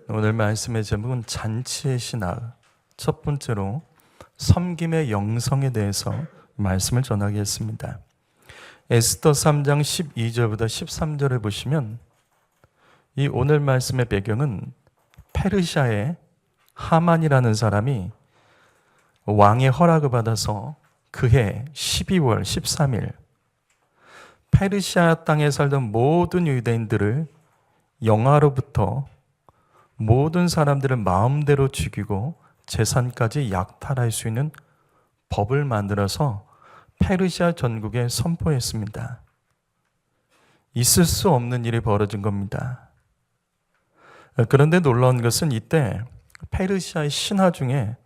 오늘 말씀의 제목은 잔치의 신학. 첫 번째로 섬김의 영성에 대해서 말씀을 전하겠습니다. 에스더 3장 12절부터 13절을 보시면 이 오늘 말씀의 배경은 페르시아의 하만이라는 사람이 왕의 허락을 받아서 그해 12월 13일 페르시아 땅에 살던 모든 유대인들을 영하로부터 모든 사람들을 마음대로 죽이고 재산까지 약탈할 수 있는 법을 만들어서 페르시아 전국에 선포했습니다. 있을 수 없는 일이 벌어진 겁니다. 그런데 놀라운 것은 이때 페르시아의 신하 중에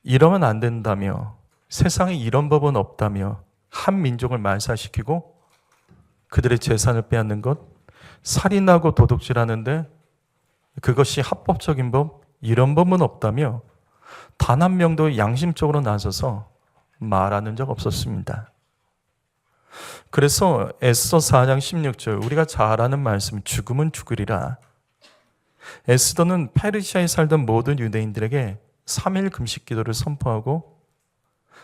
이러면 안 된다며, 세상에 이런 법은 없다며 한 민족을 말살시키고 그들의 재산을 빼앗는 것, 살인하고 도둑질하는데 그것이 합법적인 법, 이런 법은 없다며 단 한 명도 양심적으로 나서서 말하는 적 없었습니다. 그래서 에스더 4장 16절, 우리가 잘 아는 말씀, 죽음은 죽으리라. 에스더는 페르시아에 살던 모든 유대인들에게 3일 금식 기도를 선포하고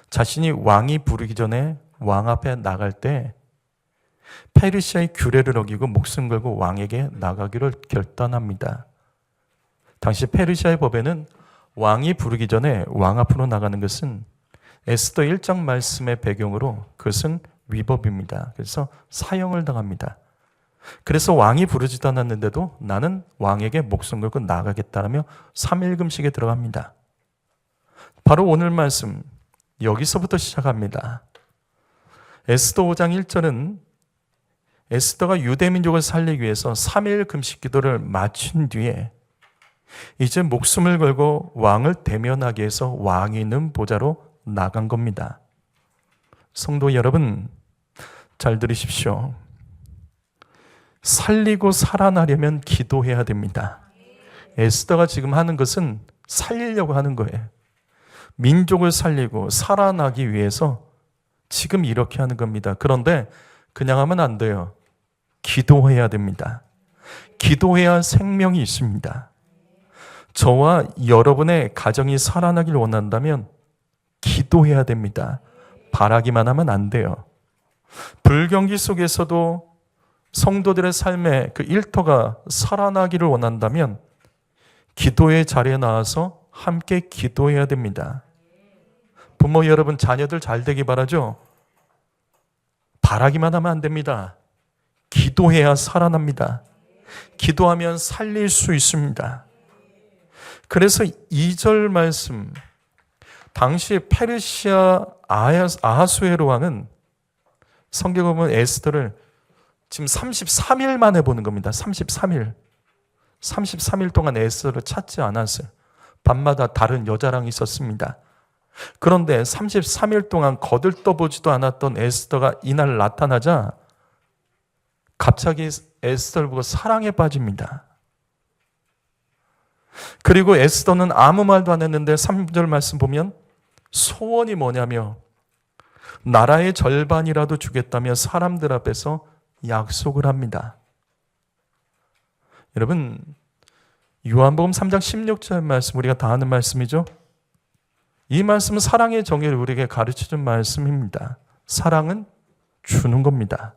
자신이 왕이 부르기 전에 왕 앞에 나갈 때 페르시아의 규례를 어기고 목숨 걸고 왕에게 나가기를 결단합니다. 당시 페르시아의 법에는 왕이 부르기 전에 왕 앞으로 나가는 것은 에스더 1장 말씀의 배경으로 그것은 위법입니다. 그래서 사형을 당합니다. 그래서 왕이 부르지도 않았는데도 나는 왕에게 목숨 걸고 나가겠다라며 3일 금식에 들어갑니다. 바로 오늘 말씀 여기서부터 시작합니다. 에스더 5장 1절은 에스더가 유대민족을 살리기 위해서 3일 금식 기도를 마친 뒤에 이제 목숨을 걸고 왕을 대면하기 위해서 왕이 있는 보좌로 나간 겁니다. 성도 여러분, 잘 들으십시오. 살리고 살아나려면 기도해야 됩니다. 에스더가 지금 하는 것은 살리려고 하는 거예요. 민족을 살리고 살아나기 위해서 지금 이렇게 하는 겁니다. 그런데 그냥 하면 안 돼요. 기도해야 됩니다. 기도해야 생명이 있습니다. 저와 여러분의 가정이 살아나길 원한다면 기도해야 됩니다. 바라기만 하면 안 돼요. 불경기 속에서도 성도들의 삶의 그 일터가 살아나기를 원한다면 기도의 자리에 나와서 함께 기도해야 됩니다. 부모 여러분, 자녀들 잘 되기 바라죠? 바라기만 하면 안 됩니다. 기도해야 살아납니다. 기도하면 살릴 수 있습니다. 그래서 2절 말씀, 당시 페르시아 아하수에로 왕은 성경에 보면 에스더를 지금 33일 만에 보는 겁니다. 33일 동안 에스더를 찾지 않았어요. 밤마다 다른 여자랑 있었습니다. 그런데 33일 동안 거들떠보지도 않았던 에스더가 이날 나타나자 갑자기 에스더를 보고 사랑에 빠집니다. 그리고 에스더는 아무 말도 안 했는데 3절 말씀 보면 소원이 뭐냐며 나라의 절반이라도 주겠다며 사람들 앞에서 약속을 합니다. 여러분, 요한복음 3장 16절 말씀, 우리가 다 아는 말씀이죠? 이 말씀은 사랑의 정의를 우리에게 가르쳐준 말씀입니다. 사랑은 주는 겁니다.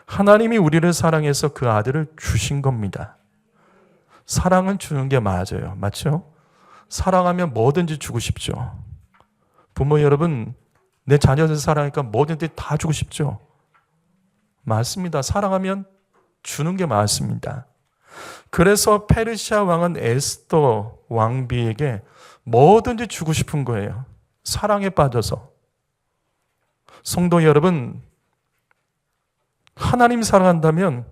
하나님이 우리를 사랑해서 그 아들을 주신 겁니다. 사랑은 주는 게 맞아요. 맞죠? 사랑하면 뭐든지 주고 싶죠. 부모 여러분, 내 자녀들 사랑하니까 뭐든지 다 주고 싶죠. 맞습니다. 사랑하면 주는 게 맞습니다. 그래서 페르시아 왕은 에스더 왕비에게 뭐든지 주고 싶은 거예요. 사랑에 빠져서. 성도 여러분, 하나님 사랑한다면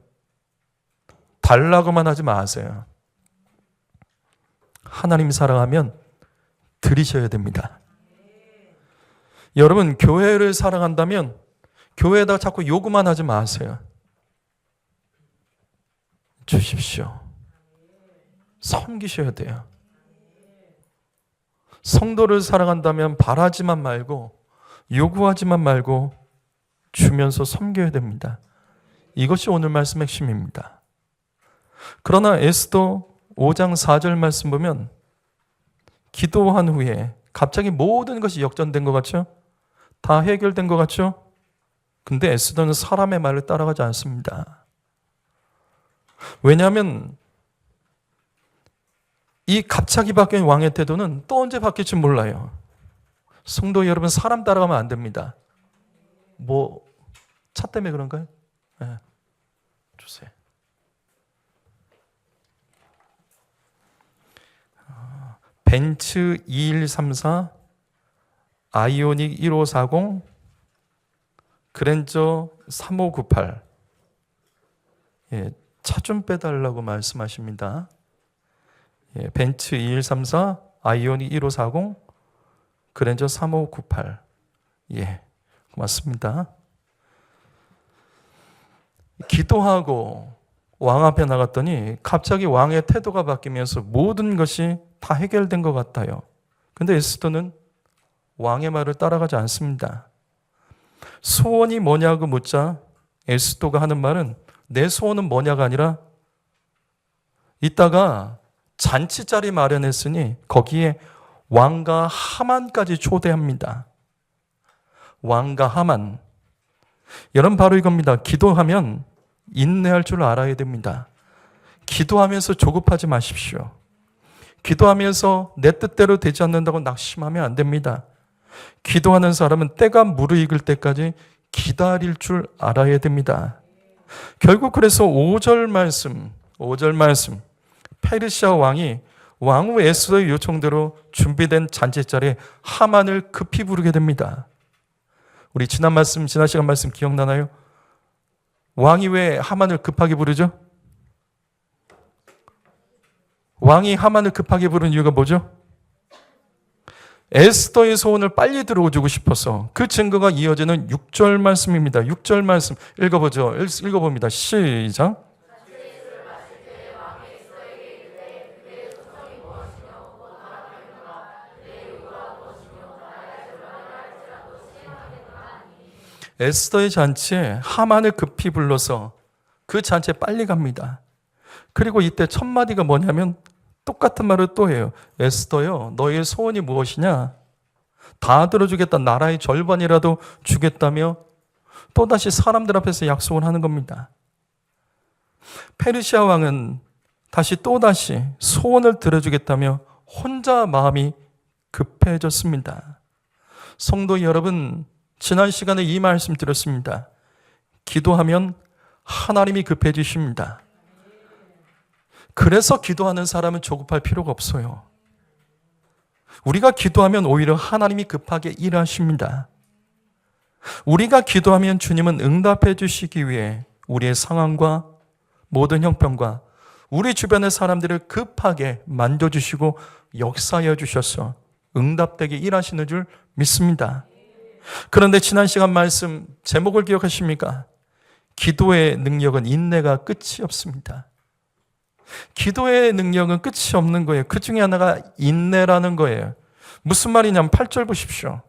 달라고만 하지 마세요. 하나님 사랑하면 드리셔야 됩니다. 여러분, 교회를 사랑한다면 교회에다 자꾸 요구만 하지 마세요. 주십시오. 섬기셔야 돼요. 성도를 사랑한다면 바라지만 말고 요구하지만 말고 주면서 섬겨야 됩니다. 이것이 오늘 말씀 핵심입니다. 그러나 에스더 5장 4절 말씀 보면 기도한 후에 갑자기 모든 것이 역전된 것 같죠? 다 해결된 것 같죠? 근데 에스더는 사람의 말을 따라가지 않습니다. 왜냐하면 이 갑자기 바뀐 왕의 태도는 또 언제 바뀔지 몰라요. 성도 여러분, 사람 따라가면 안 됩니다. 차 때문에 그런가요? 네. 주세요. 벤츠 2134, 아이오닉 1540, 그랜저 3598. 차 좀 빼달라고 말씀하십니다. 벤츠 2134, 아이오닉 1540, 그랜저 3598. 고맙습니다. 기도하고 왕 앞에 나갔더니 갑자기 왕의 태도가 바뀌면서 모든 것이 다 해결된 것 같아요. 근데 에스더는 왕의 말을 따라가지 않습니다. 소원이 뭐냐고 묻자 에스더가 하는 말은 내 소원은 뭐냐가 아니라 이따가 잔치자리 마련했으니 거기에 왕과 하만까지 초대합니다. 왕과 하만. 여러분, 바로 이겁니다. 기도하면 인내할 줄 알아야 됩니다. 기도하면서 조급하지 마십시오. 기도하면서 내 뜻대로 되지 않는다고 낙심하면 안 됩니다. 기도하는 사람은 때가 무르익을 때까지 기다릴 줄 알아야 됩니다. 결국 그래서 5절 말씀, 페르시아 왕이 왕후 에스더의 요청대로 준비된 잔치자리에 하만을 급히 부르게 됩니다. 우리 지난 시간 말씀 기억나나요? 왕이 왜 하만을 급하게 부르죠? 왕이 하만을 급하게 부르는 이유가 뭐죠? 에스더의 소원을 빨리 들어주고 싶어서. 그 증거가 이어지는 6절 말씀입니다. 6절 말씀 읽어보죠. 읽어봅니다. 시작. 에스더의 잔치에 하만을 급히 불러서 그 잔치에 빨리 갑니다. 그리고 이때 첫 마디가 뭐냐면 똑같은 말을 또 해요. 에스더요, 너의 소원이 무엇이냐? 다 들어주겠다. 나라의 절반이라도 주겠다며 또다시 사람들 앞에서 약속을 하는 겁니다. 페르시아 왕은 또다시 소원을 들어주겠다며 혼자 마음이 급해졌습니다. 성도 여러분, 지난 시간에 이 말씀 드렸습니다. 기도하면 하나님이 급해지십니다. 그래서 기도하는 사람은 조급할 필요가 없어요. 우리가 기도하면 오히려 하나님이 급하게 일하십니다. 우리가 기도하면 주님은 응답해 주시기 위해 우리의 상황과 모든 형편과 우리 주변의 사람들을 급하게 만져주시고 역사해 주셔서 응답되게 일하시는 줄 믿습니다. 그런데 지난 시간 말씀 제목을 기억하십니까? 기도의 능력은 인내가 끝이 없습니다. 기도의 능력은 끝이 없는 거예요. 그 중에 하나가 인내라는 거예요. 무슨 말이냐면 8절 보십시오.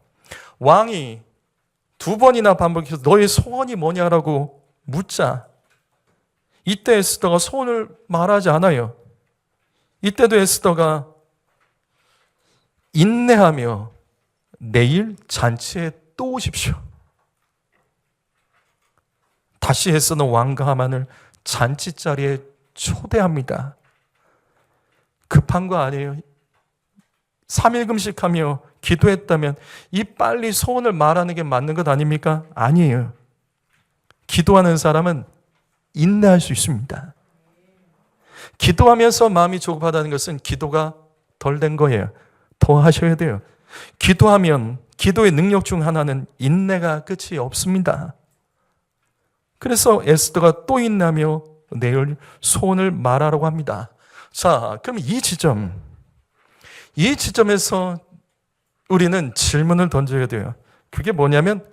왕이 2번이나 반복해서 너의 소원이 뭐냐라고 묻자 이때 에스더가 소원을 말하지 않아요. 이때도 에스더가 인내하며 내일 잔치에 또 오십시오. 다시 에스더는 왕과 하만을 잔치자리에 초대합니다. 급한 거 아니에요. 3일 금식하며 기도했다면 이 빨리 소원을 말하는 게 맞는 것 아닙니까? 아니에요. 기도하는 사람은 인내할 수 있습니다. 기도하면서 마음이 조급하다는 것은 기도가 덜 된 거예요. 더 하셔야 돼요. 기도하면 기도의 능력 중 하나는 인내가 끝이 없습니다. 그래서 에스더가 또 인내하며 내일 소원을 말하라고 합니다. 자, 그럼 이 지점에서 우리는 질문을 던져야 돼요. 그게 뭐냐면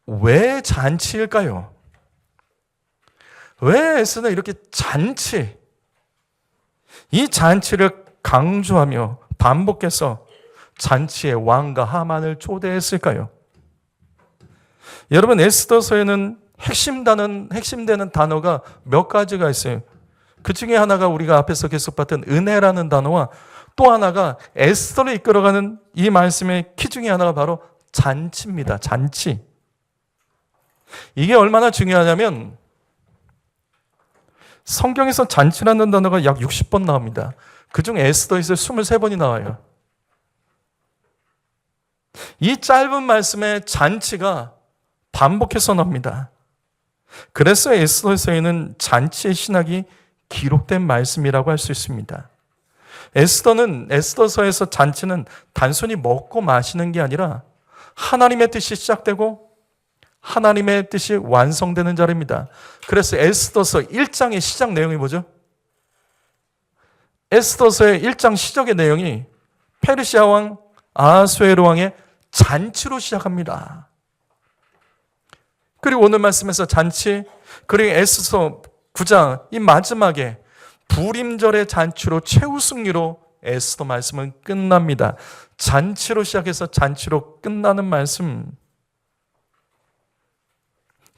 왜 잔치일까요? 왜 에스더는 이렇게 이 잔치를 강조하며 반복해서 잔치에 왕과 하만을 초대했을까요? 여러분, 에스더서에는 핵심되는 단어가 몇 가지가 있어요. 그 중에 하나가 우리가 앞에서 계속 봤던 은혜라는 단어와 또 하나가 에스더를 이끌어가는 이 말씀의 키 중에 하나가 바로 잔치입니다. 잔치. 이게 얼마나 중요하냐면 성경에서 잔치라는 단어가 약 60번 나옵니다. 그중 에스더에서 23번이 나와요. 이 짧은 말씀에 잔치가 반복해서 나옵니다. 그래서 에스더서에는 잔치의 신학이 기록된 말씀이라고 할 수 있습니다. 에스더서에서 잔치는 단순히 먹고 마시는 게 아니라 하나님의 뜻이 시작되고 하나님의 뜻이 완성되는 자리입니다. 그래서 에스더서 1장의 시작 내용이 뭐죠? 에스더서의 1장 시작의 내용이 페르시아 왕 아하수에로 왕의 잔치로 시작합니다. 그리고 오늘 말씀에서 잔치, 그리고 에스더 9장 이 마지막에 부림절의 잔치로 최우승리로 에스더 말씀은 끝납니다. 잔치로 시작해서 잔치로 끝나는 말씀.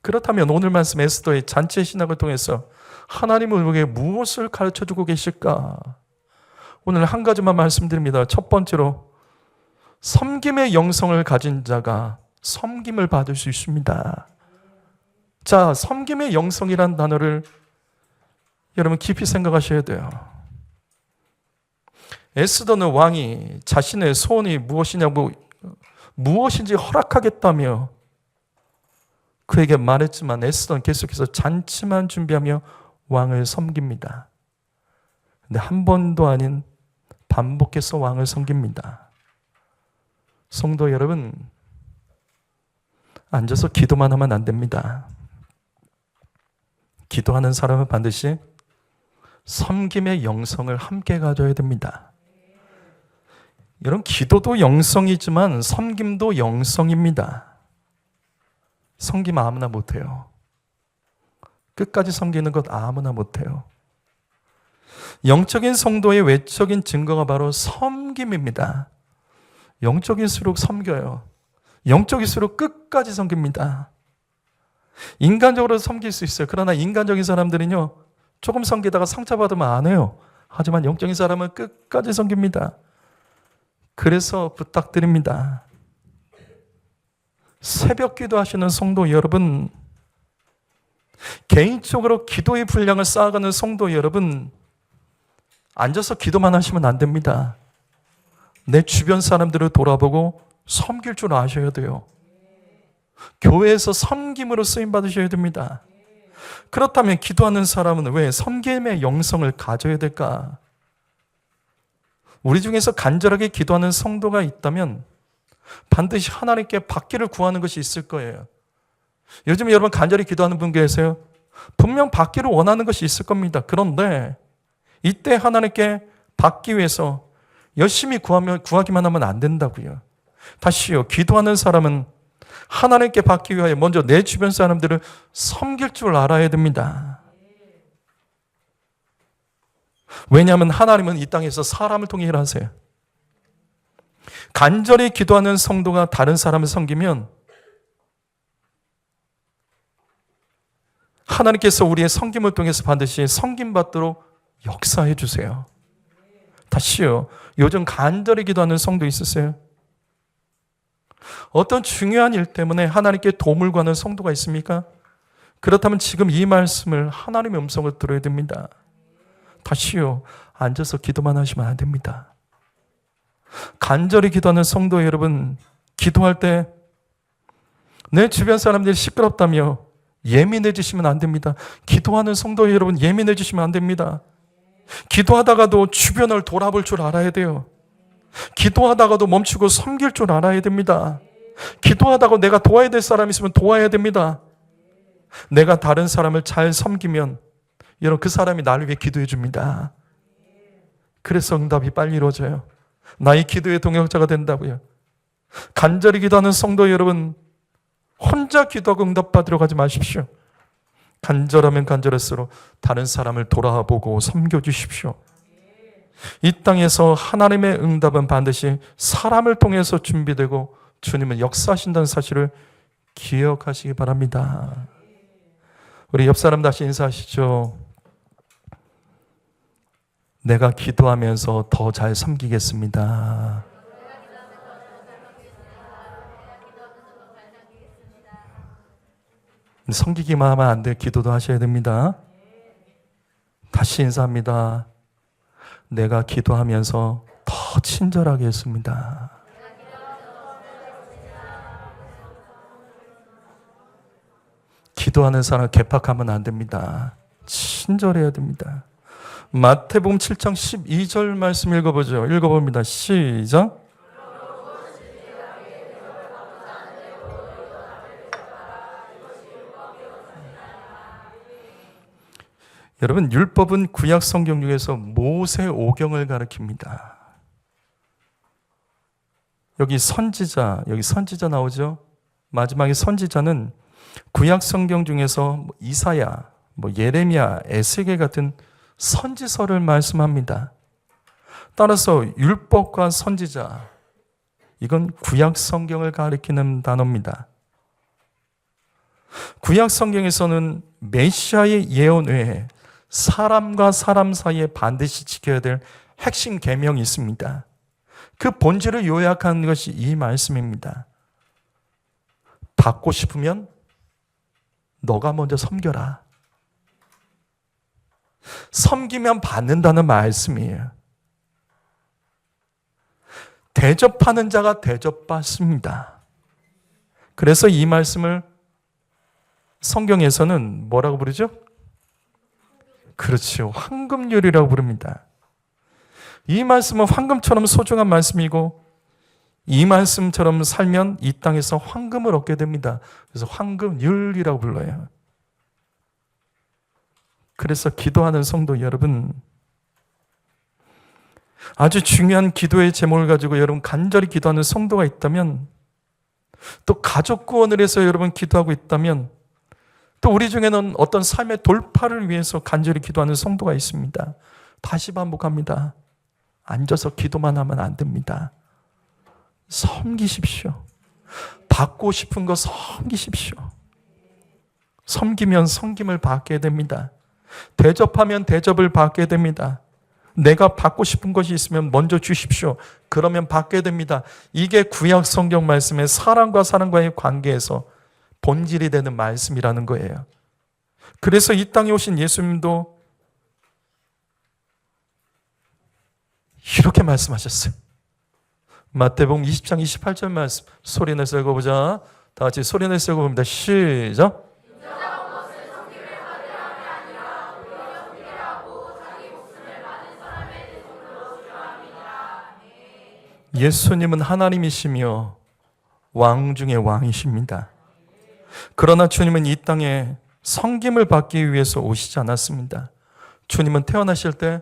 그렇다면 오늘 말씀 에스더의 잔치의 신학을 통해서 하나님은 우리에게 무엇을 가르쳐주고 계실까? 오늘 한 가지만 말씀드립니다. 첫 번째로 섬김의 영성을 가진 자가 섬김을 받을 수 있습니다. 자, 섬김의 영성이란 단어를 여러분 깊이 생각하셔야 돼요. 에스더는 왕이 자신의 소원이 무엇인지 허락하겠다며 그에게 말했지만 에스더는 계속해서 잔치만 준비하며 왕을 섬깁니다. 근데 한 번도 아닌 반복해서 왕을 섬깁니다. 성도 여러분, 앉아서 기도만 하면 안 됩니다. 기도하는 사람은 반드시 섬김의 영성을 함께 가져야 됩니다. 여러분, 기도도 영성이지만 섬김도 영성입니다. 섬김 아무나 못해요. 끝까지 섬기는 것 아무나 못해요. 영적인 성도의 외적인 증거가 바로 섬김입니다. 영적일수록 섬겨요. 영적일수록 끝까지 섬깁니다. 인간적으로 섬길 수 있어요. 그러나 인간적인 사람들은요, 조금 섬기다가 상처받으면 안 해요. 하지만 영적인 사람은 끝까지 섬깁니다. 그래서 부탁드립니다. 새벽 기도하시는 성도 여러분, 개인적으로 기도의 분량을 쌓아가는 성도 여러분, 앉아서 기도만 하시면 안 됩니다. 내 주변 사람들을 돌아보고 섬길 줄 아셔야 돼요. 교회에서 섬김으로 쓰임 받으셔야 됩니다. 그렇다면 기도하는 사람은 왜 섬김의 영성을 가져야 될까? 우리 중에서 간절하게 기도하는 성도가 있다면 반드시 하나님께 받기를 구하는 것이 있을 거예요. 요즘 여러분 간절히 기도하는 분 계세요? 분명 받기를 원하는 것이 있을 겁니다. 그런데 이때 하나님께 받기 위해서 열심히 구하기만 하면 안 된다고요. 다시요, 기도하는 사람은 하나님께 받기 위하여 먼저 내 주변 사람들을 섬길 줄 알아야 됩니다. 왜냐하면 하나님은 이 땅에서 사람을 통해 일하세요. 간절히 기도하는 성도가 다른 사람을 섬기면 하나님께서 우리의 섬김을 통해서 반드시 섬김받도록 역사해 주세요. 다시요, 요즘 간절히 기도하는 성도 있으세요? 어떤 중요한 일 때문에 하나님께 도움을 구하는 성도가 있습니까? 그렇다면 지금 이 말씀을 하나님의 음성을 들어야 됩니다. 다시요, 앉아서 기도만 하시면 안 됩니다. 간절히 기도하는 성도 여러분, 기도할 때 내 주변 사람들이 시끄럽다며 예민해지시면 안 됩니다. 기도하는 성도 여러분, 예민해지시면 안 됩니다. 기도하다가도 주변을 돌아볼 줄 알아야 돼요. 기도하다가도 멈추고 섬길 줄 알아야 됩니다. 기도하다가 내가 도와야 될 사람이 있으면 도와야 됩니다. 내가 다른 사람을 잘 섬기면 여러분 그 사람이 나를 위해 기도해 줍니다. 그래서 응답이 빨리 이루어져요. 나의 기도의 동역자가 된다고요. 간절히 기도하는 성도 여러분, 혼자 기도하고 응답받으러 가지 마십시오. 간절하면 간절할수록 다른 사람을 돌아보고 섬겨주십시오. 이 땅에서 하나님의 응답은 반드시 사람을 통해서 준비되고 주님은 역사하신다는 사실을 기억하시기 바랍니다. 우리 옆 사람 다시 인사하시죠. 내가 기도하면서 더 잘 섬기겠습니다. 섬기기만 하면 안 돼. 기도도 하셔야 됩니다. 다시 인사합니다. 내가 기도하면서 더 친절하게 했습니다. 기도하는 사람 개팍하면 안 됩니다. 친절해야 됩니다. 마태복음 7장 12절 말씀 읽어보죠. 읽어봅니다. 시작. 여러분, 율법은 구약 성경 중에서 모세 오경을 가리킵니다. 여기 선지자 나오죠? 마지막에 선지자는 구약 성경 중에서 이사야, 예레미야, 에스겔 같은 선지서를 말씀합니다. 따라서 율법과 선지자, 이건 구약 성경을 가리키는 단어입니다. 구약 성경에서는 메시아의 예언 외에 사람과 사람 사이에 반드시 지켜야 될 핵심 계명이 있습니다. 그 본질을 요약한 것이 이 말씀입니다. 받고 싶으면 너가 먼저 섬겨라. 섬기면 받는다는 말씀이에요. 대접하는 자가 대접받습니다. 그래서 이 말씀을 성경에서는 뭐라고 부르죠? 그렇죠. 황금률이라고 부릅니다. 이 말씀은 황금처럼 소중한 말씀이고 이 말씀처럼 살면 이 땅에서 황금을 얻게 됩니다. 그래서 황금률이라고 불러요. 그래서 기도하는 성도 여러분, 아주 중요한 기도의 제목을 가지고 여러분 간절히 기도하는 성도가 있다면, 또 가족 구원을 해서 여러분 기도하고 있다면, 또 우리 중에는 어떤 삶의 돌파를 위해서 간절히 기도하는 성도가 있습니다. 다시 반복합니다. 앉아서 기도만 하면 안 됩니다. 섬기십시오. 받고 싶은 거 섬기십시오. 섬기면 섬김을 받게 됩니다. 대접하면 대접을 받게 됩니다. 내가 받고 싶은 것이 있으면 먼저 주십시오. 그러면 받게 됩니다. 이게 구약 성경 말씀의 사람과 사람과의 관계에서 본질이 되는 말씀이라는 거예요. 그래서 이 땅에 오신 예수님도 이렇게 말씀하셨어요. 마태복음 20장 28절 말씀 소리내서 읽어보자. 다 같이 소리내서 읽어봅니다. 시작. 예수님은 하나님이시며 왕 중에 왕이십니다. 그러나 주님은 이 땅에 섬김을 받기 위해서 오시지 않았습니다. 주님은 태어나실 때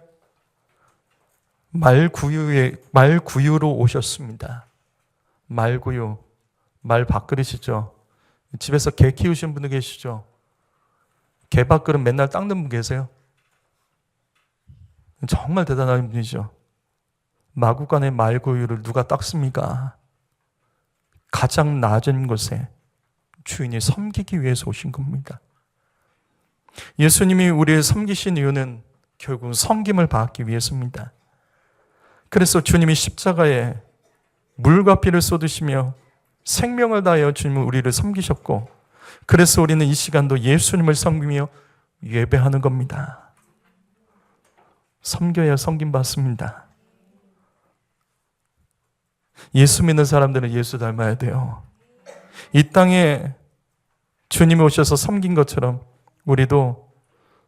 말구유로 오셨습니다. 말구유, 말 밥그릇이죠. 집에서 개 키우시는 분들 계시죠? 개 밥그릇 맨날 닦는 분 계세요? 정말 대단한 분이죠. 마구간의 말구유를 누가 닦습니까? 가장 낮은 곳에 주인이 섬기기 위해서 오신 겁니다. 예수님이 우리를 섬기신 이유는 결국 섬김을 받기 위해서입니다. 그래서 주님이 십자가에 물과 피를 쏟으시며 생명을 다하여 주님은 우리를 섬기셨고, 그래서 우리는 이 시간도 예수님을 섬기며 예배하는 겁니다. 섬겨야 섬김 받습니다. 예수 믿는 사람들은 예수 닮아야 돼요. 이 땅에 주님이 오셔서 섬긴 것처럼 우리도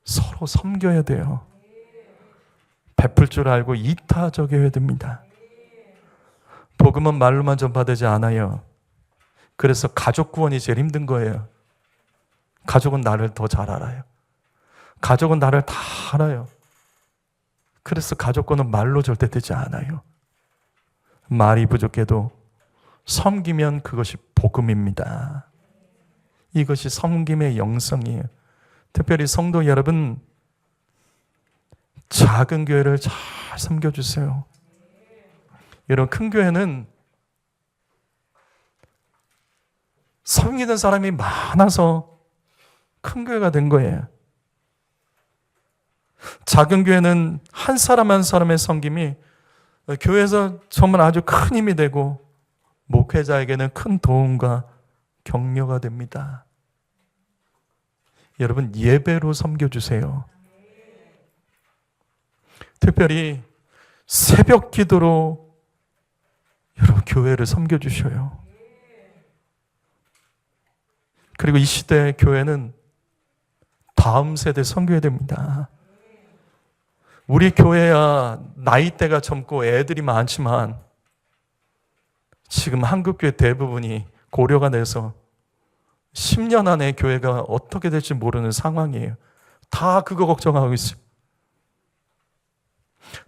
서로 섬겨야 돼요. 베풀 줄 알고 이타적이어야 됩니다. 복음은 말로만 전파되지 않아요. 그래서 가족 구원이 제일 힘든 거예요. 가족은 나를 더 잘 알아요. 가족은 나를 다 알아요. 그래서 가족 구원은 말로 절대 되지 않아요. 말이 부족해도 섬기면 그것이 복음입니다. 이것이 섬김의 영성이에요. 특별히 성도 여러분, 작은 교회를 잘 섬겨주세요. 여러분, 큰 교회는 섬기는 사람이 많아서 큰 교회가 된 거예요. 작은 교회는 한 사람 한 사람의 섬김이 교회에서 정말 아주 큰 힘이 되고 목회자에게는 큰 도움과 격려가 됩니다. 여러분, 예배로 섬겨주세요. 특별히 새벽 기도로 여러분 교회를 섬겨주셔요. 그리고 이 시대의 교회는 다음 세대 섬겨야 됩니다. 우리 교회야 나이대가 젊고 애들이 많지만 지금 한국교회 대부분이 고려가 돼서 10년 안에 교회가 어떻게 될지 모르는 상황이에요. 다 그거 걱정하고 있어요.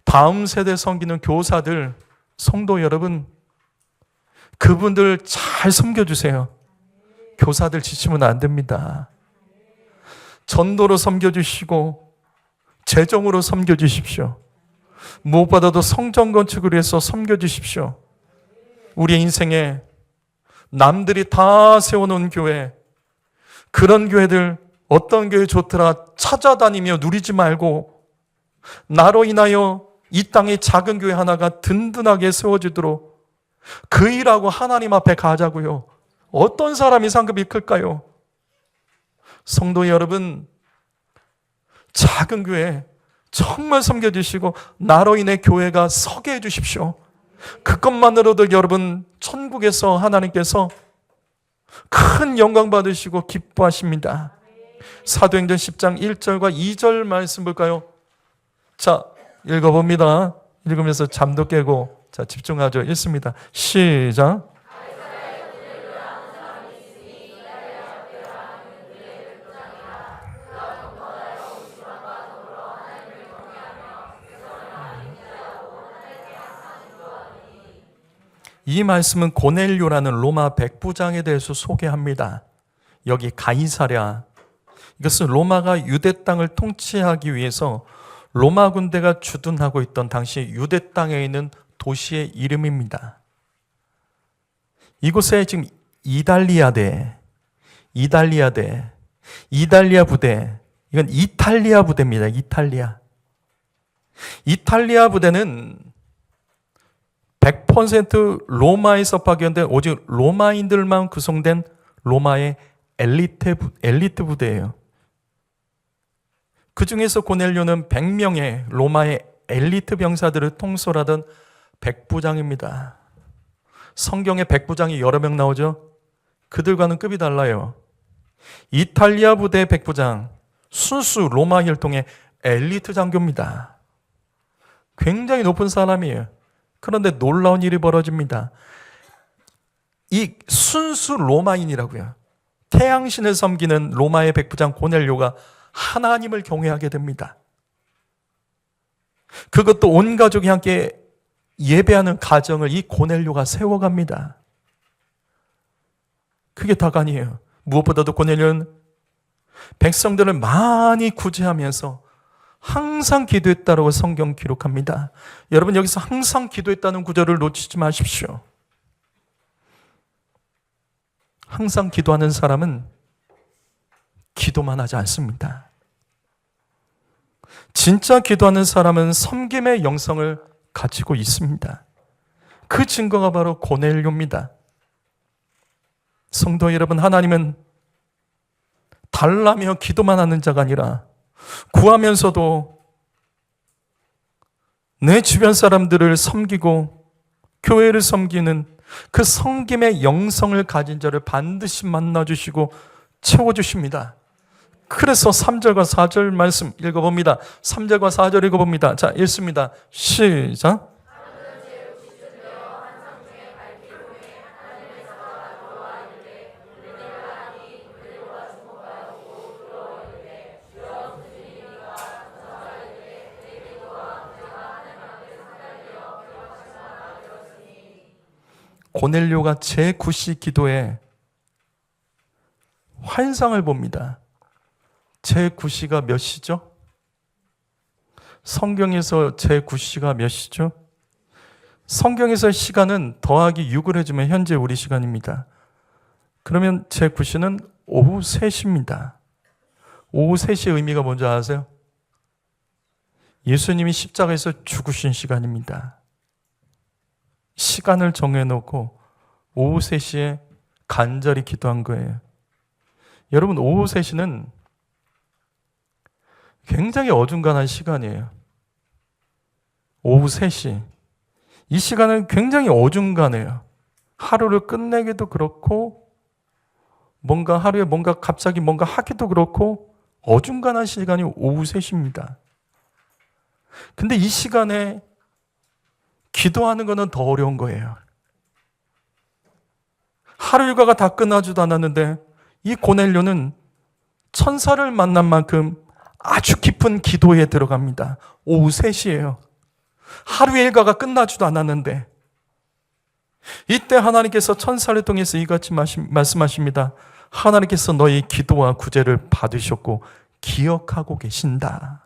다음 세대 섬기는 교사들, 성도 여러분, 그분들 잘 섬겨주세요. 교사들 지치면 안 됩니다. 전도로 섬겨주시고 재정으로 섬겨주십시오. 무엇보다도 성전 건축을 위해서 섬겨주십시오. 우리의 인생에 남들이 다 세워놓은 교회, 그런 교회들, 어떤 교회 좋더라 찾아다니며 누리지 말고 나로 인하여 이 땅에 작은 교회 하나가 든든하게 세워지도록 그 일하고 하나님 앞에 가자고요. 어떤 사람이 상급이 클까요? 성도 여러분, 작은 교회 정말 섬겨주시고 나로 인해 교회가 서게 해주십시오. 그것만으로도 여러분 천국에서 하나님께서 큰 영광 받으시고 기뻐하십니다. 사도행전 10장 1절과 2절 말씀 볼까요? 자, 읽어봅니다. 읽으면서 잠도 깨고 자 집중하죠. 읽습니다. 시작. 이 말씀은 고넬료라는 로마 백부장에 대해서 소개합니다. 여기 가이사랴, 이것은 로마가 유대 땅을 통치하기 위해서 로마 군대가 주둔하고 있던 당시 유대 땅에 있는 도시의 이름입니다. 이곳에 지금 이달리아 부대, 이건 이탈리아 부대입니다. 이탈리아 부대는 100% 로마에서 파견된 오직 로마인들만 구성된 로마의 엘리트 부대예요. 그 중에서 고넬료는 100명의 로마의 엘리트 병사들을 통솔하던 백부장입니다. 성경에 백부장이 여러 명 나오죠? 그들과는 급이 달라요. 이탈리아 부대 백부장, 순수 로마 혈통의 엘리트 장교입니다. 굉장히 높은 사람이에요. 그런데 놀라운 일이 벌어집니다. 이 순수 로마인이라고요. 태양신을 섬기는 로마의 백부장 고넬료가 하나님을 경외하게 됩니다. 그것도 온 가족이 함께 예배하는 가정을 이 고넬료가 세워갑니다. 그게 다가 아니에요. 무엇보다도 고넬료는 백성들을 많이 구제하면서 항상 기도했다라고 성경 기록합니다. 여러분, 여기서 항상 기도했다는 구절을 놓치지 마십시오. 항상 기도하는 사람은 기도만 하지 않습니다. 진짜 기도하는 사람은 섬김의 영성을 가지고 있습니다. 그 증거가 바로 고넬료입니다. 성도 여러분, 하나님은 달라며 기도만 하는 자가 아니라 구하면서도 내 주변 사람들을 섬기고 교회를 섬기는 그 섬김의 영성을 가진 자를 반드시 만나주시고 채워주십니다. 그래서 3절과 4절 말씀 읽어봅니다. 3절과 4절 읽어봅니다. 자, 읽습니다. 시작. 고넬료가 제9시 기도에 환상을 봅니다. 제9시가 몇 시죠? 성경에서 제9시가 몇 시죠? 성경에서 시간은 더하기 6을 해주면 현재 우리 시간입니다. 그러면 제9시는 오후 3시입니다. 오후 3시의 의미가 뭔지 아세요? 예수님이 십자가에서 죽으신 시간입니다. 시간을 정해놓고 오후 3시에 간절히 기도한 거예요. 여러분, 오후 3시는 굉장히 어중간한 시간이에요. 오후 3시. 이 시간은 굉장히 어중간해요. 하루를 끝내기도 그렇고, 하루에 갑자기 뭔가 하기도 그렇고, 어중간한 시간이 오후 3시입니다. 근데 이 시간에 기도하는 것은 더 어려운 거예요. 하루 일과가 다 끝나지도 않았는데 이 고넬료는 천사를 만난 만큼 아주 깊은 기도에 들어갑니다. 오후 3시예요. 하루 일과가 끝나지도 않았는데 이때 하나님께서 천사를 통해서 이같이 말씀하십니다. 하나님께서 너희 기도와 구제를 받으셨고 기억하고 계신다.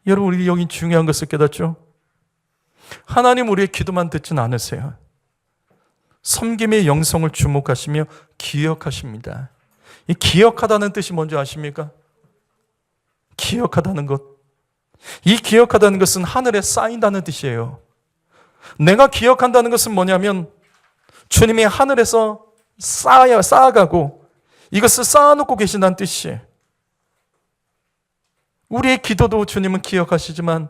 여러분, 우리 여기 중요한 것을 깨닫죠? 하나님 우리의 기도만 듣지는 않으세요. 섬김의 영성을 주목하시며 기억하십니다. 이 기억하다는 뜻이 뭔지 아십니까? 기억하다는 것. 이 기억하다는 것은 하늘에 쌓인다는 뜻이에요. 내가 기억한다는 것은 뭐냐면 주님이 하늘에서 쌓아가고 이것을 쌓아놓고 계신다는 뜻이에요. 우리의 기도도 주님은 기억하시지만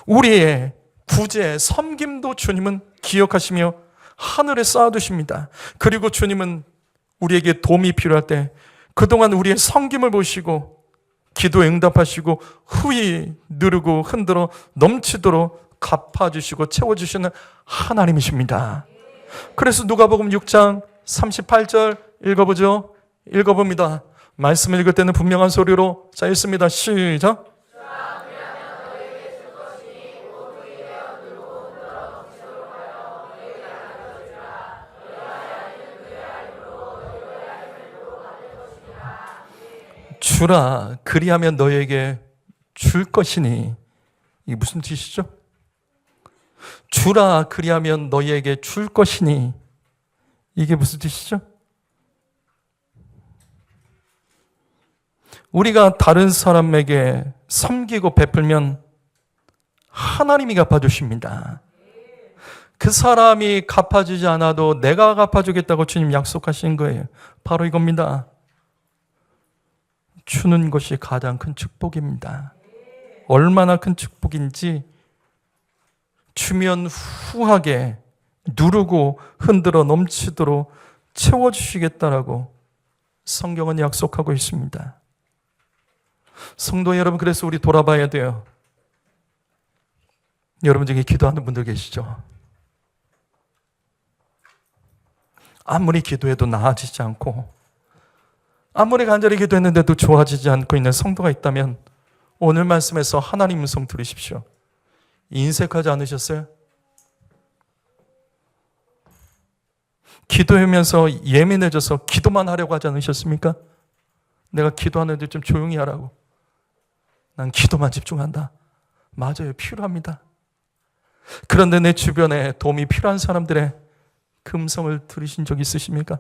우리의 구제, 섬김도 주님은 기억하시며 하늘에 쌓아두십니다. 그리고 주님은 우리에게 도움이 필요할 때 그동안 우리의 섬김을 보시고 기도에 응답하시고 후히 누르고 흔들어 넘치도록 갚아주시고 채워주시는 하나님이십니다. 그래서 누가복음 6장 38절 읽어보죠. 읽어봅니다. 말씀을 읽을 때는 분명한 소리로 자 읽습니다. 시작. 주라 그리하면 너에게 줄 것이니. 이게 무슨 뜻이죠? 주라 그리하면 너희에게 줄 것이니. 이게 무슨 뜻이죠? 우리가 다른 사람에게 섬기고 베풀면 하나님이 갚아주십니다. 그 사람이 갚아주지 않아도 내가 갚아주겠다고 주님 약속하신 거예요. 바로 이겁니다. 주는 것이 가장 큰 축복입니다. 얼마나 큰 축복인지 주면 후하게 누르고 흔들어 넘치도록 채워주시겠다라고 성경은 약속하고 있습니다. 성도 여러분, 그래서 우리 돌아봐야 돼요. 여러분 중에 기도하는 분들 계시죠? 아무리 기도해도 나아지지 않고 아무리 간절히 기도했는데도 좋아지지 않고 있는 성도가 있다면 오늘 말씀에서 하나님 음성 들으십시오. 인색하지 않으셨어요? 기도하면서 예민해져서 기도만 하려고 하지 않으셨습니까? 내가 기도하는데 좀 조용히 하라고. 난 기도만 집중한다. 맞아요. 필요합니다. 그런데 내 주변에 도움이 필요한 사람들의 그 음성을 들으신 적 있으십니까?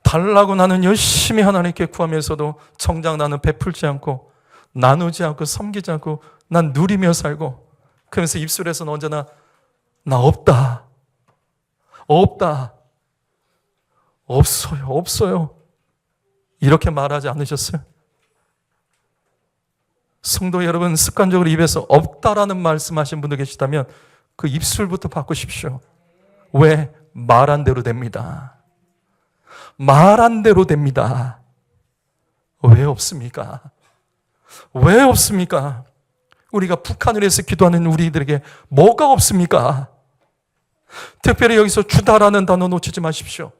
달라고 나는 열심히 하나님께 구하면서도 정작 나는 베풀지 않고 나누지 않고 섬기지 않고 난 누리며 살고 그러면서 입술에서는 언제나 나 없다. 없어요. 이렇게 말하지 않으셨어요? 성도 여러분, 습관적으로 입에서 없다라는 말씀하신 분들 계시다면 그 입술부터 바꾸십시오. 왜? 말한 대로 됩니다. 말한 대로 됩니다. 왜 없습니까? 왜 없습니까? 우리가 북한을 해서 기도하는 우리들에게 뭐가 없습니까? 특별히 여기서 주다라는 단어 놓치지 마십시오.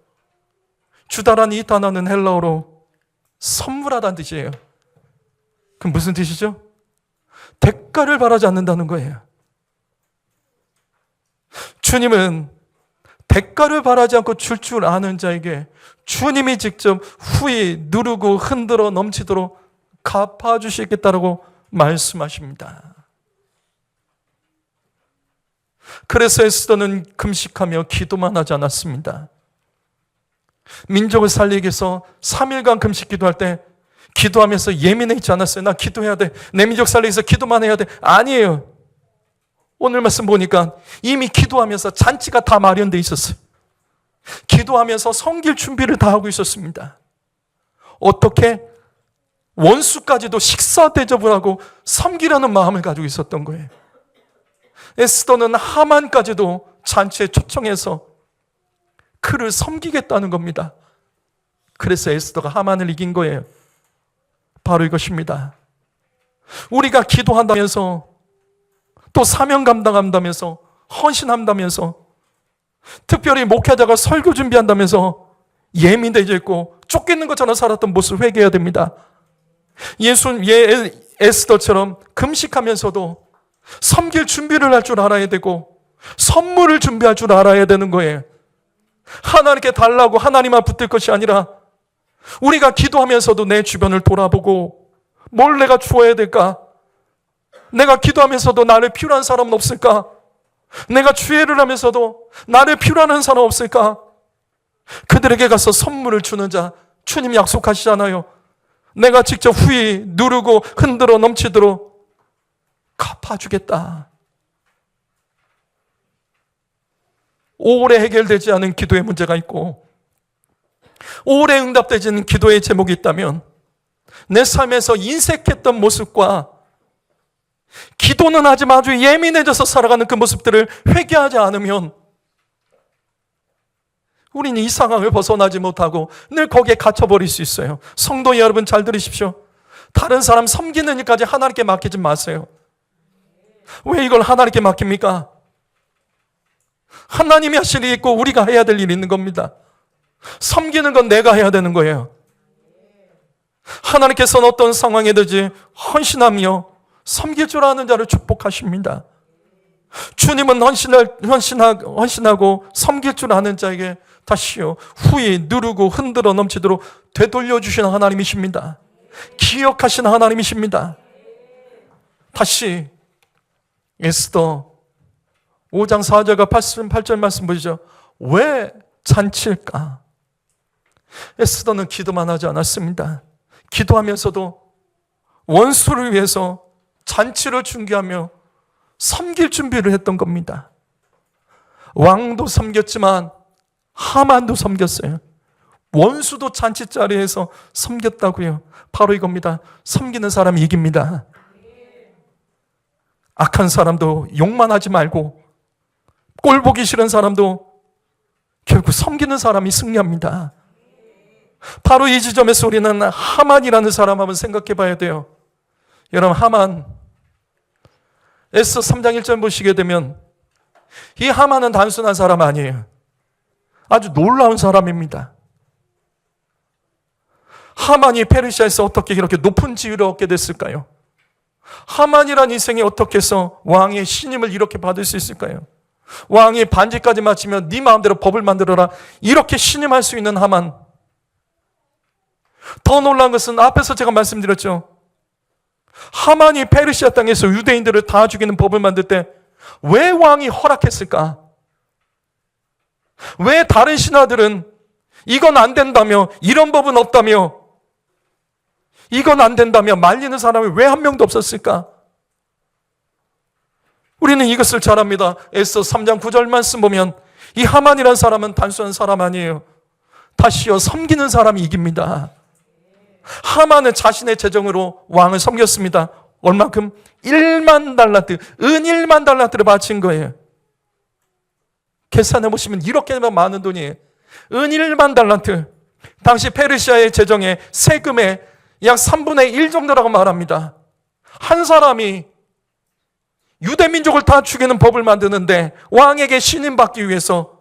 주다라는 이 단어는 헬라어로 선물하다는 뜻이에요. 그럼 무슨 뜻이죠? 대가를 바라지 않는다는 거예요. 주님은 대가를 바라지 않고 줄 아는 자에게 주님이 직접 후히 누르고 흔들어 넘치도록 갚아주시겠다라고 말씀하십니다. 그래서 에스더는 금식하며 기도만 하지 않았습니다. 민족을 살리기 위해서 3일간 금식 기도할 때 기도하면서 예민해지지 않았어요. 나 기도해야 돼. 내 민족 살리기 위해서 기도만 해야 돼. 아니에요. 오늘 말씀 보니까 이미 기도하면서 잔치가 다 마련되어 있었어요. 기도하면서 섬길 준비를 다 하고 있었습니다. 어떻게? 원수까지도 식사 대접을 하고 섬기라는 마음을 가지고 있었던 거예요. 에스더는 하만까지도 잔치에 초청해서 그를 섬기겠다는 겁니다. 그래서 에스더가 하만을 이긴 거예요. 바로 이것입니다. 우리가 기도한다면서 또 사명 감당한다면서 헌신한다면서 특별히 목회자가 설교 준비한다면서 예민해져 있고 쫓기는 것처럼 살았던 모습을 회개해야 됩니다. 에스더처럼 금식하면서도 섬길 준비를 할 줄 알아야 되고 선물을 준비할 줄 알아야 되는 거예요. 하나님께 달라고 하나님만 붙들 것이 아니라 우리가 기도하면서도 내 주변을 돌아보고 뭘 내가 주어야 될까? 내가 기도하면서도 나를 필요한 사람은 없을까? 내가 주의를 하면서도 나를 필요한 사람 없을까? 그들에게 가서 선물을 주는 자, 주님 약속하시잖아요. 내가 직접 후히 누르고 흔들어 넘치도록 갚아주겠다. 오래 해결되지 않은 기도의 문제가 있고 오래 응답되지 않은 기도의 제목이 있다면 내 삶에서 인색했던 모습과 기도는 하지만 아주 예민해져서 살아가는 그 모습들을 회개하지 않으면 우리는 이 상황을 벗어나지 못하고 늘 거기에 갇혀버릴 수 있어요. 성도 여러분 잘 들으십시오. 다른 사람 섬기는 일까지 하나님께 맡기지 마세요. 왜 이걸 하나님께 맡깁니까? 하나님이 하실 일이 있고 우리가 해야 될 일이 있는 겁니다. 섬기는 건 내가 해야 되는 거예요. 하나님께서는 어떤 상황에든지 헌신하며 섬길 줄 아는 자를 축복하십니다. 주님은 헌신하고 섬길 줄 아는 자에게 다시요 후히 누르고 흔들어 넘치도록 되돌려 주시는 하나님이십니다. 기억하시는 하나님이십니다. 다시 에스더 5장 4절과 8절 말씀 보시죠. 왜 잔치일까? 에스더는 기도만 하지 않았습니다. 기도하면서도 원수를 위해서 잔치를 준비하며 섬길 준비를 했던 겁니다. 왕도 섬겼지만 하만도 섬겼어요. 원수도 잔치 자리에서 섬겼다고요. 바로 이겁니다. 섬기는 사람이 이깁니다. 악한 사람도 욕만 하지 말고 꼴 보기 싫은 사람도 결국 섬기는 사람이 승리합니다. 바로 이 지점에서 우리는 하만이라는 사람 한번 생각해 봐야 돼요. 여러분 하만 에스더 3장 1절 보시게 되면 이 하만은 단순한 사람 아니에요. 아주 놀라운 사람입니다. 하만이 페르시아에서 어떻게 이렇게 높은 지위를 얻게 됐을까요? 하만이란 인생이 어떻게 해서 왕의 신임을 이렇게 받을 수 있을까요? 왕이 반지까지 맞추면 네 마음대로 법을 만들어라 이렇게 신임할 수 있는 하만. 더 놀라운 것은 앞에서 제가 말씀드렸죠. 하만이 페르시아 땅에서 유대인들을 다 죽이는 법을 만들 때 왜 왕이 허락했을까? 왜 다른 신하들은 이건 안 된다며 이런 법은 없다며 이건 안 된다며 말리는 사람이 왜 한 명도 없었을까? 우리는 이것을 잘 압니다. 에스더 3장 9절 말씀 보면 이 하만이라는 사람은 단순한 사람 아니에요. 다시요 섬기는 사람이 이깁니다. 하만은 자신의 재정으로 왕을 섬겼습니다. 얼만큼? 1만 달란트, 은 1만 달란트를 바친 거예요. 계산해 보시면 이렇게 많은 돈이에요. 은 1만 달란트. 당시 페르시아의 재정의 세금의 약 3분의 1 정도라고 말합니다. 한 사람이 유대민족을 다 죽이는 법을 만드는데 왕에게 신임받기 위해서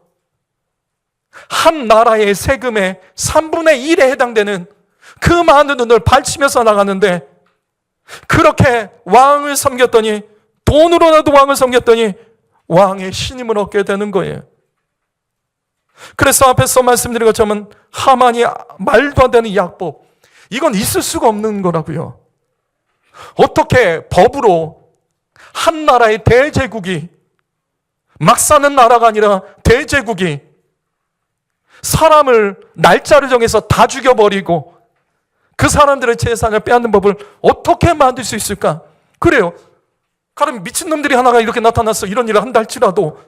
한 나라의 세금의 3분의 1에 해당되는 그 많은 돈을 발치면서 나가는데 그렇게 왕을 섬겼더니 돈으로라도 왕을 섬겼더니 왕의 신임을 얻게 되는 거예요. 그래서 앞에서 말씀드린 것처럼 하만이 말도 안 되는 약법, 이건 있을 수가 없는 거라고요. 어떻게 법으로 한 나라의 대제국이, 막 사는 나라가 아니라 대제국이 사람을 날짜를 정해서 다 죽여버리고 그 사람들의 재산을 빼앗는 법을 어떻게 만들 수 있을까? 그래요. 가령 미친놈들이 하나가 이렇게 나타나서 이런 일을 한다 할지라도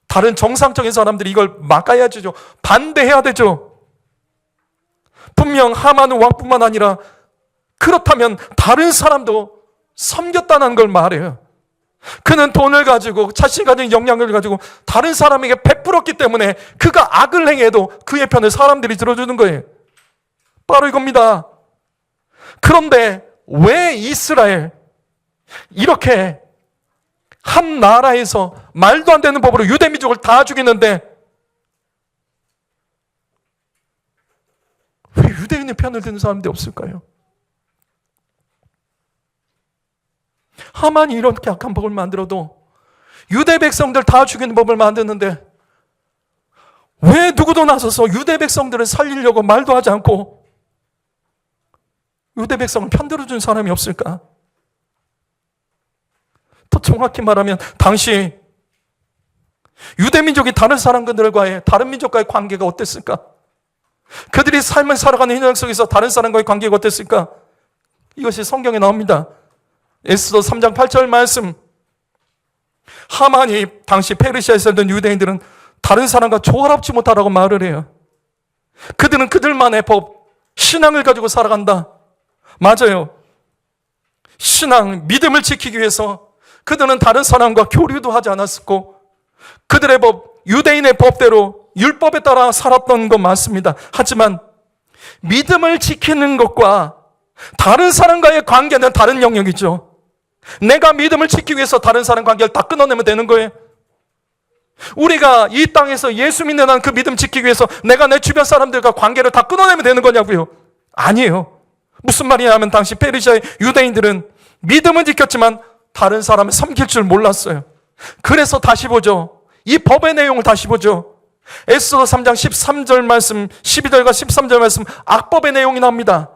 다른 정상적인 사람들이 이걸 막아야 되죠. 반대해야 되죠. 분명 하만은 왕뿐만 아니라 그렇다면 다른 사람도 섬겼다는 걸 말해요. 그는 돈을 가지고 자신이 가진 역량을 가지고 다른 사람에게 베풀었기 때문에 그가 악을 행해도 그의 편을 사람들이 들어주는 거예요. 바로 이겁니다. 그런데 왜 이스라엘 이렇게 한 나라에서 말도 안 되는 법으로 유대 민족을 다 죽이는데 왜 유대인의 편을 드는 사람들이 없을까요? 하만이 이렇게 악한 법을 만들어도 유대 백성들 다 죽이는 법을 만드는데 왜 누구도 나서서 유대 백성들을 살리려고 말도 하지 않고 유대 백성을 편들어준 사람이 없을까? 더 정확히 말하면 당시 유대 민족이 다른 사람들과의 다른 민족과의 관계가 어땠을까? 그들이 삶을 살아가는 현장 속에서 다른 사람과의 관계가 어땠을까? 이것이 성경에 나옵니다. 에스더 3장 8절 말씀. 하만이 당시 페르시아에 살던 유대인들은 다른 사람과 조화롭지 못하라고 말을 해요. 그들은 그들만의 법, 신앙을 가지고 살아간다. 맞아요. 신앙, 믿음을 지키기 위해서 그들은 다른 사람과 교류도 하지 않았었고 그들의 법, 유대인의 법대로 율법에 따라 살았던 건 맞습니다. 하지만 믿음을 지키는 것과 다른 사람과의 관계는 다른 영역이죠. 내가 믿음을 지키기 위해서 다른 사람 관계를 다 끊어내면 되는 거예요. 우리가 이 땅에서 예수 믿는 한 그 믿음 지키기 위해서 내가 내 주변 사람들과 관계를 다 끊어내면 되는 거냐고요? 아니에요. 무슨 말이냐면 당시 페르시아의 유대인들은 믿음은 지켰지만 다른 사람을 섬길 줄 몰랐어요. 그래서 다시 보죠. 이 법의 내용을 다시 보죠. 에스더 3장 13절 말씀, 12절과 13절 말씀, 악법의 내용이 나옵니다.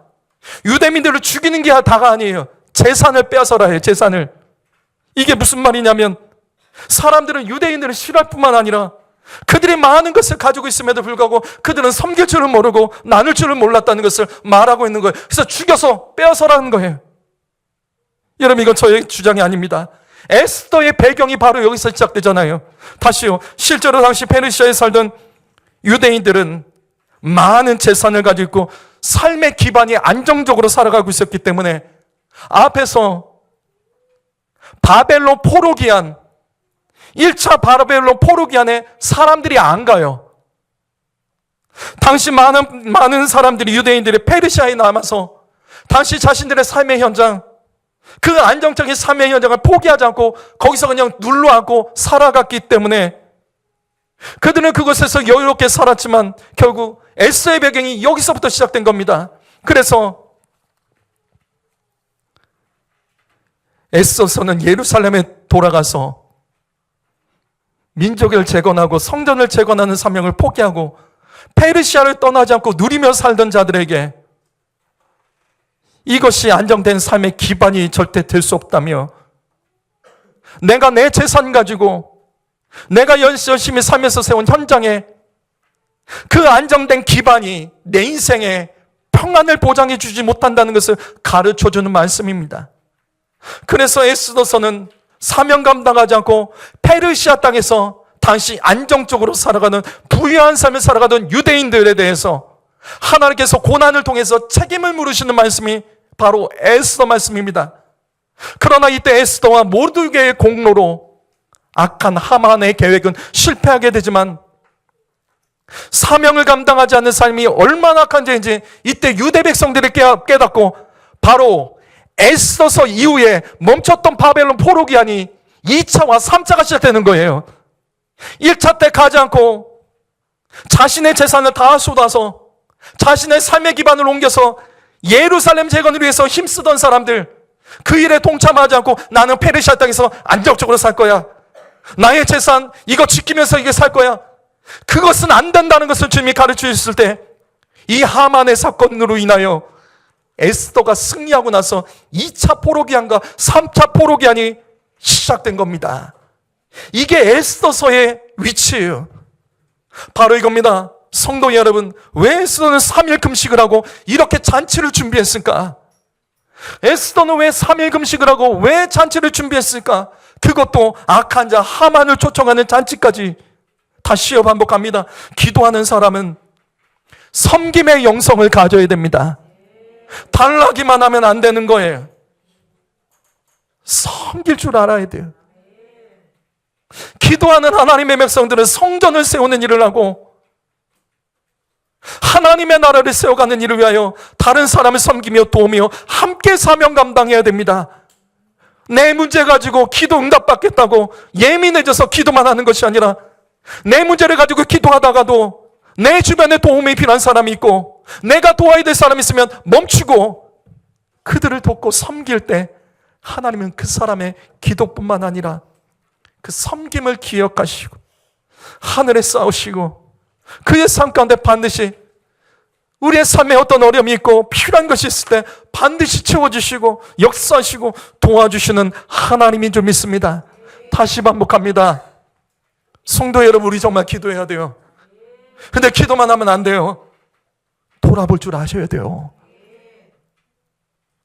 유대민들을 죽이는 게 다가 아니에요. 재산을 빼앗아라 해요. 재산을. 이게 무슨 말이냐면 사람들은 유대인들을 싫어할 뿐만 아니라 그들이 많은 것을 가지고 있음에도 불구하고 그들은 섬길 줄을 모르고 나눌 줄을 몰랐다는 것을 말하고 있는 거예요. 그래서 죽여서 빼앗아라는 거예요. 여러분, 이건 저의 주장이 아닙니다. 에스더의 배경이 바로 여기서 시작되잖아요. 다시요. 실제로 당시 페르시아에 살던 유대인들은 많은 재산을 가지고 있고 삶의 기반이 안정적으로 살아가고 있었기 때문에 앞에서 바벨론 포로기한 1차 바벨론 포로기한에 사람들이 안 가요. 당시 많은 사람들이 유대인들이 페르시아에 남아서 당시 자신들의 삶의 현장, 그 안정적인 삶의 현장을 포기하지 않고 거기서 그냥 눌러앉고 살아갔기 때문에 그들은 그곳에서 여유롭게 살았지만 결국 에스더의 배경이 여기서부터 시작된 겁니다. 그래서 에스더서는 예루살렘에 돌아가서 민족을 재건하고 성전을 재건하는 사명을 포기하고 페르시아를 떠나지 않고 누리며 살던 자들에게 이것이 안정된 삶의 기반이 절대 될 수 없다며 내가 내 재산 가지고 내가 열심히 살면서 세운 현장에 그 안정된 기반이 내 인생에 평안을 보장해 주지 못한다는 것을 가르쳐주는 말씀입니다. 그래서 에스더서는 사명 감당하지 않고 페르시아 땅에서 당시 안정적으로 살아가는 부유한 삶을 살아가던 유대인들에 대해서 하나님께서 고난을 통해서 책임을 물으시는 말씀이 바로 에스더 말씀입니다. 그러나 이때 에스더와 모르드게의 공로로 악한 하만의 계획은 실패하게 되지만 사명을 감당하지 않는 삶이 얼마나 악한 죄인지 이때 유대 백성들이 깨닫고 바로 에스더서 이후에 멈췄던 바벨론 포로기한이 2차와 3차가 시작되는 거예요. 1차 때 가지 않고 자신의 재산을 다 쏟아서 자신의 삶의 기반을 옮겨서 예루살렘 재건을 위해서 힘쓰던 사람들, 그 일에 동참하지 않고 나는 페르시아 땅에서 안정적으로 살 거야, 나의 재산 이거 지키면서 이게 살 거야, 그것은 안 된다는 것을 주님이 가르쳐 주셨을 때 이 하만의 사건으로 인하여 에스더가 승리하고 나서 2차 포로기한과 3차 포로기한이 시작된 겁니다. 이게 에스더서의 위치예요. 바로 이겁니다. 성도 여러분, 왜 에스더는 3일 금식을 하고 이렇게 잔치를 준비했을까? 에스더는 왜 3일 금식을 하고 왜 잔치를 준비했을까? 그것도 악한 자 하만을 초청하는 잔치까지. 다시요 반복합니다. 기도하는 사람은 섬김의 영성을 가져야 됩니다. 달라기만 하면 안 되는 거예요. 섬길 줄 알아야 돼요. 기도하는 하나님의 백성들은 성전을 세우는 일을 하고 하나님의 나라를 세워가는 일을 위하여 다른 사람을 섬기며 도우며 함께 사명 감당해야 됩니다. 내 문제 가지고 기도 응답받겠다고 예민해져서 기도만 하는 것이 아니라 내 문제를 가지고 기도하다가도 내 주변에 도움이 필요한 사람이 있고 내가 도와야 될 사람이 있으면 멈추고 그들을 돕고 섬길 때 하나님은 그 사람의 기도뿐만 아니라 그 섬김을 기억하시고 하늘에 쌓으시고 그의 삶 가운데 반드시 우리의 삶에 어떤 어려움이 있고 필요한 것이 있을 때 반드시 채워주시고 역사하시고 도와주시는 하나님인 줄 믿습니다. 다시 반복합니다. 성도 여러분, 우리 정말 기도해야 돼요. 근데 기도만 하면 안 돼요. 돌아볼 줄 아셔야 돼요.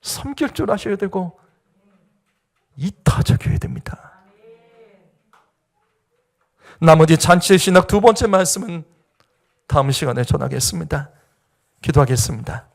섬길 줄 아셔야 되고 이타적이어야 됩니다. 나머지 잔치의 신학 두 번째 말씀은 다음 시간에 전하겠습니다. 기도하겠습니다.